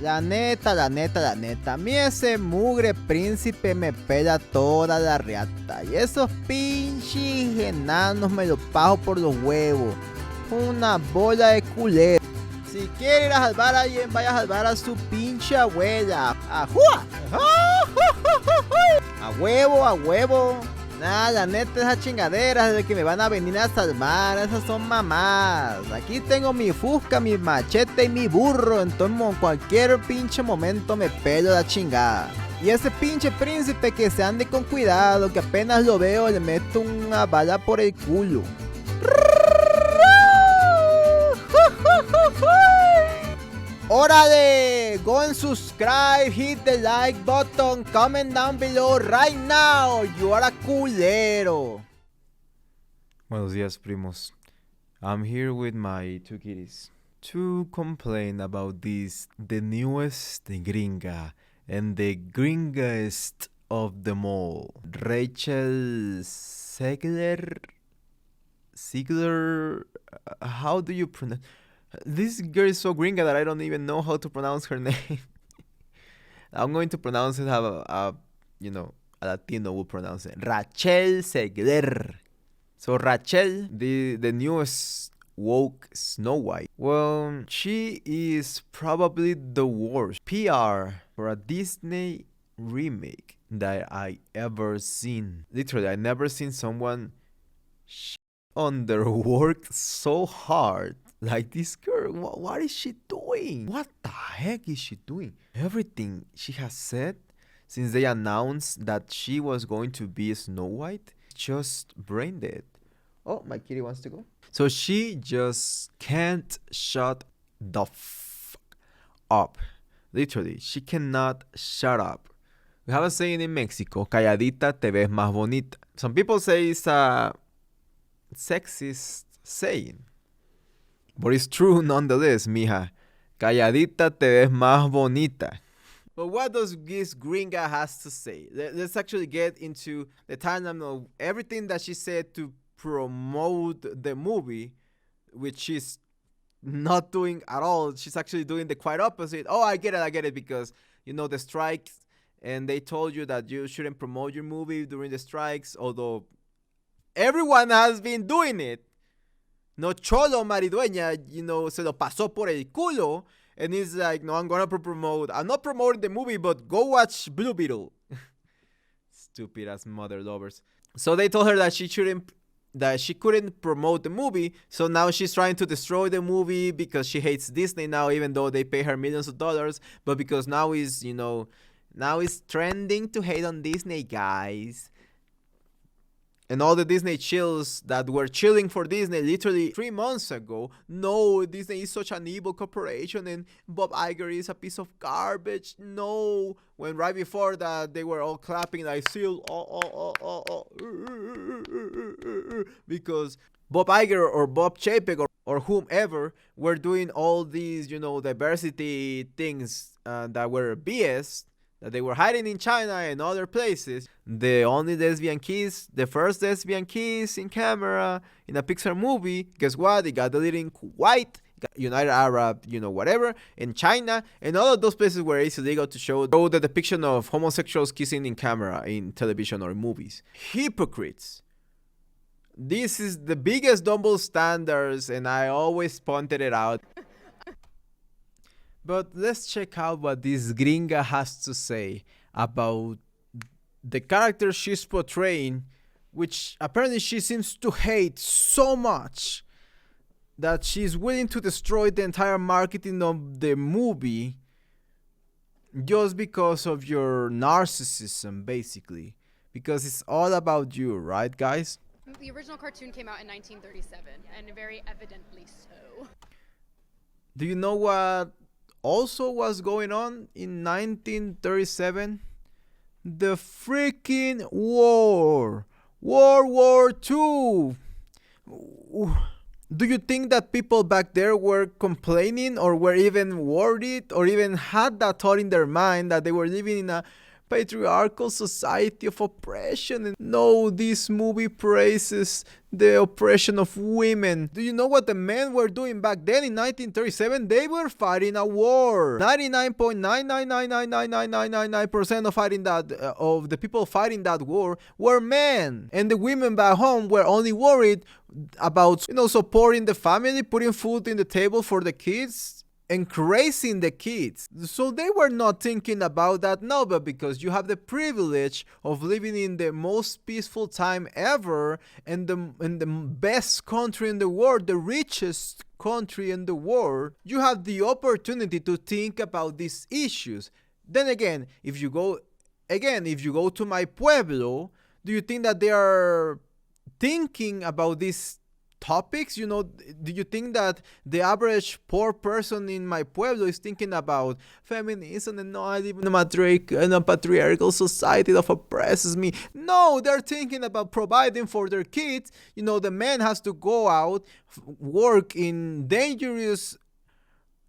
La neta, a mí ese mugre príncipe me pela toda la riata. Y esos pinches enanos me lo pago por los huevos. Una bola de culero. Si quiere ir a salvar a alguien, vaya a salvar a su pinche abuela. ¡Ajúa! A huevo. Nada, la neta, esas chingaderas de que me van a venir a salvar, esas son mamás. Aquí tengo mi fusca, mi machete y mi burro. Entonces en cualquier pinche momento me pelo la chingada. Y ese pinche príncipe que se ande con cuidado, que apenas lo veo le meto una bala por el culo. ¡Órale! Go and subscribe, hit the like button, comment down below right now. You are a culero. Buenos días, primos. I'm here with my two kitties to complain about the newest gringa and the gringaest of them all. Rachel Zegler? How do you pronounce? This girl is so gringa that I don't even know how to pronounce her name. I'm going to pronounce it how a Latino will pronounce it. Rachel Zegler. So Rachel, the newest woke Snow White. Well, she is probably the worst PR for a Disney remake that I ever seen. Literally, I never seen someone on their work so hard. Like this girl, what is she doing? What the heck is she doing? Everything she has said since they announced that she was going to be Snow White, just brain dead. Oh, my kitty wants to go. So she just can't shut the fuck up. Literally, she cannot shut up. We have a saying in Mexico, calladita te ves más bonita. Some people say it's a sexist saying. But it's true nonetheless, mija. Calladita te ves más bonita. But what does this gringa has to say? Let's actually get into the timeline of everything that she said to promote the movie, which she's not doing at all. She's actually doing the quite opposite. Oh, I get it, because, the strikes, and they told you that you shouldn't promote your movie during the strikes, although everyone has been doing it. No cholo maridueña, se lo pasó por el culo. And he's like, no, I'm not promoting the movie, but go watch Blue Beetle. Stupid ass mother lovers. So they told her that she couldn't promote the movie. So now she's trying to destroy the movie because she hates Disney now, even though they pay her millions of dollars. But because now it's trending to hate on Disney, guys. And all the Disney chills that were chilling for Disney literally 3 months ago. No, Disney is such an evil corporation and Bob Iger is a piece of garbage. No. When right before that, they were all clapping like seal. Because Bob Iger or Bob Chapek or whomever were doing all these, diversity things that were BS. That they were hiding in China and other places. The only lesbian kiss, the first lesbian kiss in camera in a Pixar movie, guess what? It got deleted in Kuwait, United Arab, whatever, in China, and all of those places where it's illegal to show the depiction of homosexuals kissing in camera in television or movies. Hypocrites. This is the biggest double standards, and I always pointed it out. But let's check out what this gringa has to say about the character she's portraying, which apparently she seems to hate so much that she's willing to destroy the entire marketing of the movie just because of your narcissism, basically. Because it's all about you, right, guys? The original cartoon came out in 1937, and very evidently so. Do you know what also was going on in 1937? The freaking war. World War II. Do you think that people back there were complaining or were even worried or even had that thought in their mind that they were living in a patriarchal society of oppression. And no, this movie praises the oppression of women. Do you know what the men were doing back then in 1937? They were fighting a war. 99.999999999% of fighting that of the people fighting that war were men, and the women back home were only worried about supporting the family, putting food in the table for the kids, and raising the kids. So they were not thinking about that now, but because you have the privilege of living in the most peaceful time ever, and the best country in the world, the richest country in the world, you have the opportunity to think about these issues. Then again, if you go to my pueblo, do you think that they are thinking about these topics? Do you think that the average poor person in my pueblo is thinking about feminism and no, I live in a patriarchal society that oppresses me? No, they're thinking about providing for their kids. The man has to go out, work in dangerous,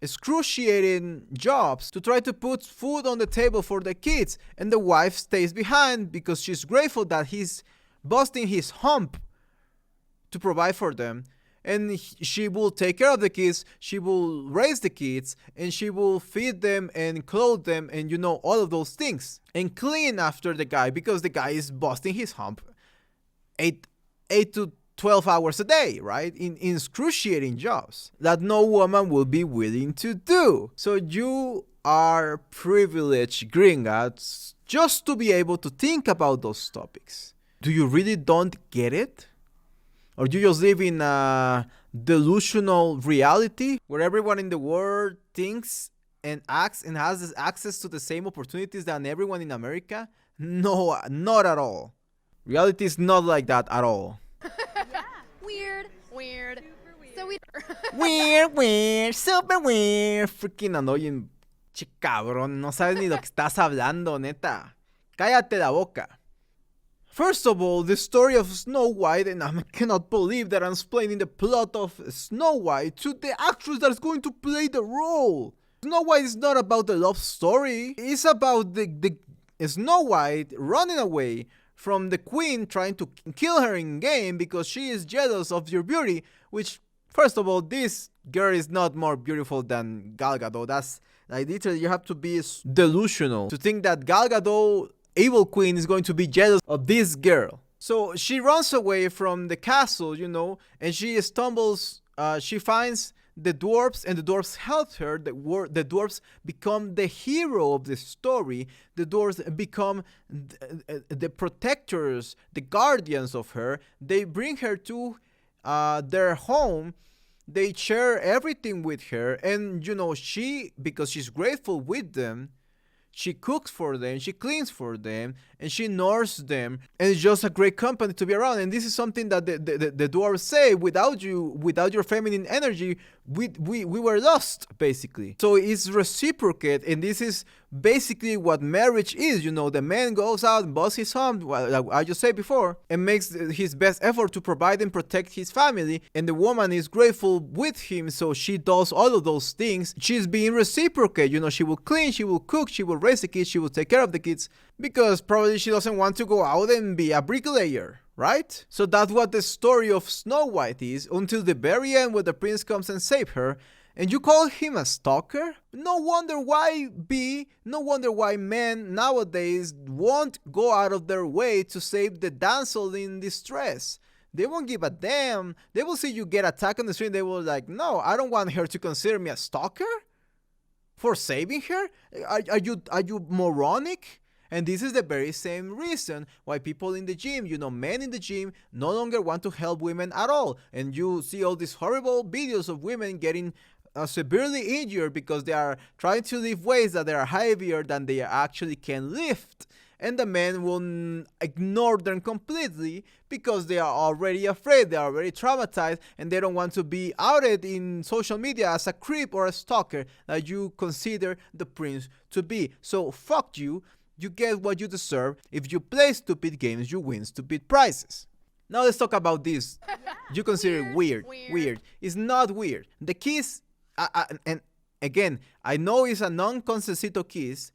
excruciating jobs to try to put food on the table for the kids, and the wife stays behind because she's grateful that he's busting his hump to provide for them, and she will take care of the kids, she will raise the kids, and she will feed them and clothe them, and all of those things, and clean after the guy because the guy is busting his hump 8 to 12 hours a day, right? In excruciating jobs that no woman will be willing to do. So you are privileged, gringa, just to be able to think about those topics. Do you really don't get it? Or do you just live in a delusional reality where everyone in the world thinks and acts and has access to the same opportunities than everyone in America? No, not at all. Reality is not like that at all. Yeah. Weird. So Weird, super weird. Freaking annoying. Che cabrón, no sabes ni lo que estás hablando, neta. Cállate la boca. First of all, the story of Snow White, and I cannot believe that I'm explaining the plot of Snow White to the actress that's going to play the role. Snow White is not about the love story. It's about the Snow White running away from the queen trying to kill her in game because she is jealous of your beauty, which, first of all, this girl is not more beautiful than Gal Gadot. That's like literally you have to be delusional to think that Gal Gadot, evil queen, is going to be jealous of this girl. So she runs away from the castle, and she stumbles, she finds the dwarves, and the dwarves help her. The dwarves become the hero of the story. The dwarves become the protectors, the guardians of her. They bring her to their home. They share everything with her, and she, because she's grateful with them, she cooks for them, she cleans for them, and she nurses them, and it's just a great company to be around. And this is something that the dwarves say: without your feminine energy, we were lost, basically. So it's reciprocate, and this is basically what marriage is. The man goes out and busts his hump, like I just said before, and makes his best effort to provide and protect his family, and the woman is grateful with him, so she does all of those things. She's being reciprocate. She will clean, she will cook, she will raise the kids, she will take care of the kids, because probably she doesn't want to go out and be a bricklayer, right? So that's what the story of Snow White is, until the very end, where the prince comes and saves her. And you call him a stalker? No wonder why men nowadays won't go out of their way to save the damsel in distress. They won't give a damn. They will see you get attacked on the street, they will like, no, I don't want her to consider me a stalker for saving her. Are you moronic? And this is the very same reason why people in the gym, men in the gym, no longer want to help women at all. And you see all these horrible videos of women getting severely injured because they are trying to lift weights that they are heavier than they actually can lift. And the men will ignore them completely because they are already afraid, they are already traumatized, and they don't want to be outed in social media as a creep or a stalker that you consider the prince to be. So fuck you. You get what you deserve. If you play stupid games, you win stupid prizes. Now let's talk about this. You consider it weird. It's not weird. The kiss, and again, I know it's a non-consensito kiss,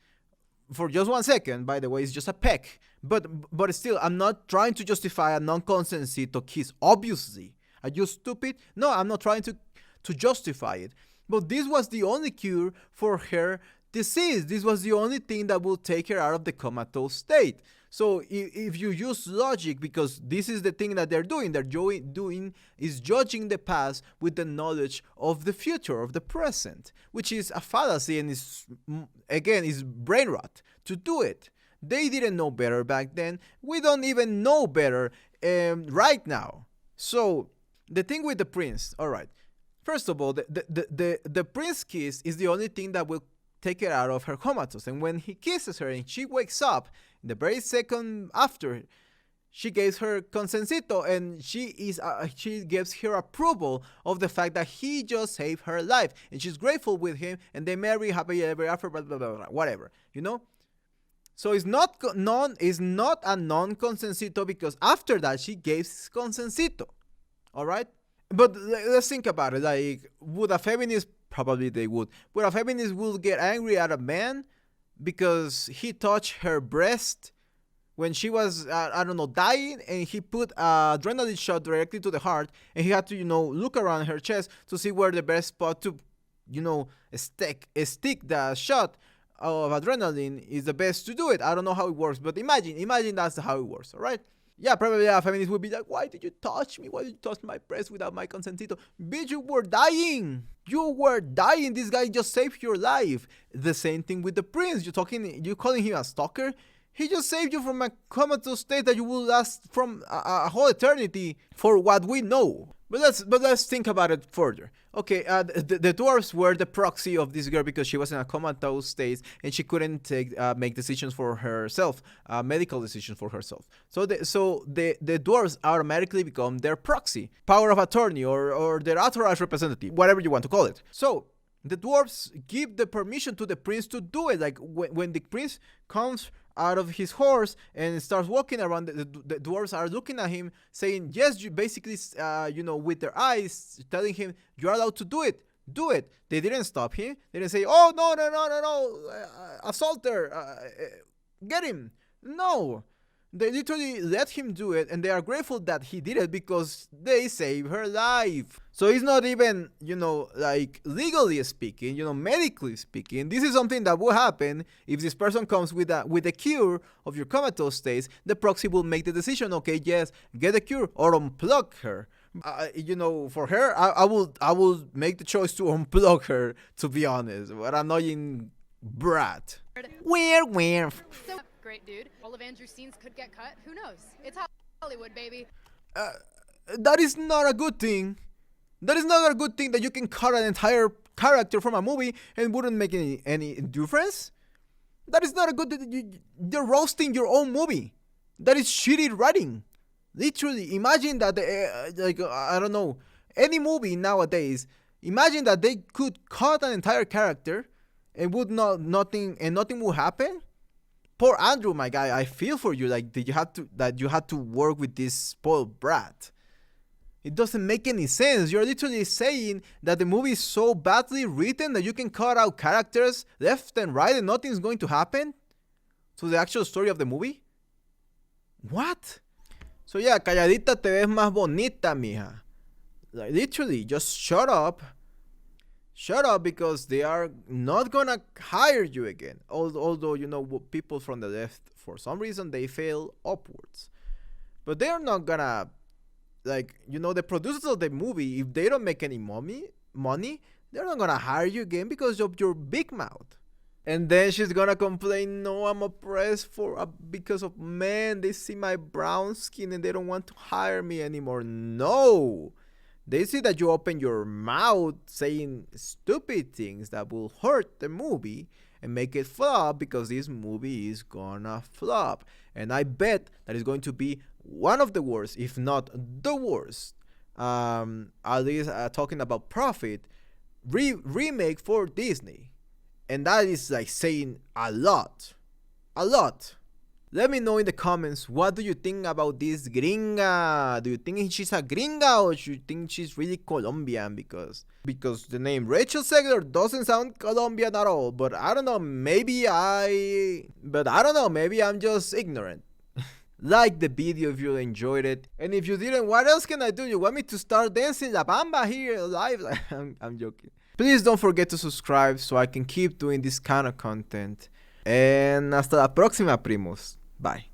for just 1 second, by the way, it's just a peck. But still, I'm not trying to justify a non-consensual kiss. Obviously, are you stupid? No, I'm not trying to justify it. But this was the only cure for her disease. This was the only thing that will take her out of the comatose state. So if you use logic, because this is the thing that they're doing is judging the past with the knowledge of the future, of the present, which is a fallacy and is brain rot to do it. They didn't know better back then. We don't even know better right now. So the thing with the prince, all right. First of all, the prince kiss is the only thing that will take her out of her comatose. And when he kisses her and she wakes up, the very second after, she gives her consentito, and she gives her approval of the fact that he just saved her life, and she's grateful with him, and they marry happily ever after, blah blah blah, blah, whatever, you know. So it's not a non-consentito, because after that she gives consentito, all right. But let's think about it. Like, would a feminist? Probably they would. Would a feminist will get angry at a man because he touched her breast when she was, dying, and he put a adrenaline shot directly to the heart, and he had to, look around her chest to see where the best spot to, stick the shot of adrenaline is the best to do it. I don't know how it works, but imagine that's how it works, all right? Yeah, probably a feminist would be like, why did you touch me? Why did you touch my breast without my consentito? Bitch, you were dying. You were dying. This guy just saved your life. The same thing with the prince. You're calling him a stalker? He just saved you from a comatose state that you will last from a whole eternity for what we know. But let's think about it further. Okay, the dwarves were the proxy of this girl because she was in a comatose state and she couldn't make decisions for herself, medical decisions for herself. So the dwarves automatically become their proxy, power of attorney, or their authorized representative, whatever you want to call it. So the dwarves give the permission to the prince to do it. Like when the prince comes out of his horse and starts walking around, the dwarves are looking at him saying, yes, you basically, with their eyes telling him, you're allowed to do it. They didn't stop him. They didn't say, oh, no, assault her, get him. No, they literally let him do it, and they are grateful that he did it because they saved her life. So it's not even, legally speaking, medically speaking, this is something that will happen if this person comes with a cure of your comatose states. The proxy will make the decision, okay, yes, get a cure or unplug her. For her, I will make the choice to unplug her, to be honest. What an annoying brat. Where? So great, dude. All of Andrew's scenes could get cut. Who knows? It's Hollywood, baby. That is not a good thing. That is not a good thing that you can cut an entire character from a movie and wouldn't make any difference. That is not a good thing. You're roasting your own movie. That is shitty writing. Literally, imagine that, any movie nowadays, imagine that they could cut an entire character and nothing will happen. Poor Andrew, my guy, I feel for you. Like, you had to work with this spoiled brat. It doesn't make any sense. You're literally saying that the movie is so badly written that you can cut out characters left and right and nothing's going to happen to the actual story of the movie? What? So yeah, calladita te ves más bonita, mija. Like, literally, just shut up. Shut up, because they are not gonna hire you again. Although, people from the left, for some reason, they fail upwards. But they're not gonna, the producers of the movie, if they don't make any money, they're not gonna hire you again because of your big mouth. And then she's gonna complain, no, I'm oppressed because of men. They see my brown skin and they don't want to hire me anymore. No! They see that you open your mouth saying stupid things that will hurt the movie and make it flop, because this movie is gonna flop. And I bet that it's going to be one of the worst, if not the worst, at least talking about profit, remake for Disney. And that is like saying a lot. Let me know in the comments, what do you think about this gringa? Do you think she's a gringa or do you think she's really Colombian? Because the name Rachel Zegler doesn't sound Colombian at all. But I don't know, maybe I'm just ignorant. Like the video if you enjoyed it. And if you didn't, what else can I do? You want me to start dancing La Bamba here live? I'm joking. Please don't forget to subscribe so I can keep doing this kind of content. And hasta la próxima, primos. Bye.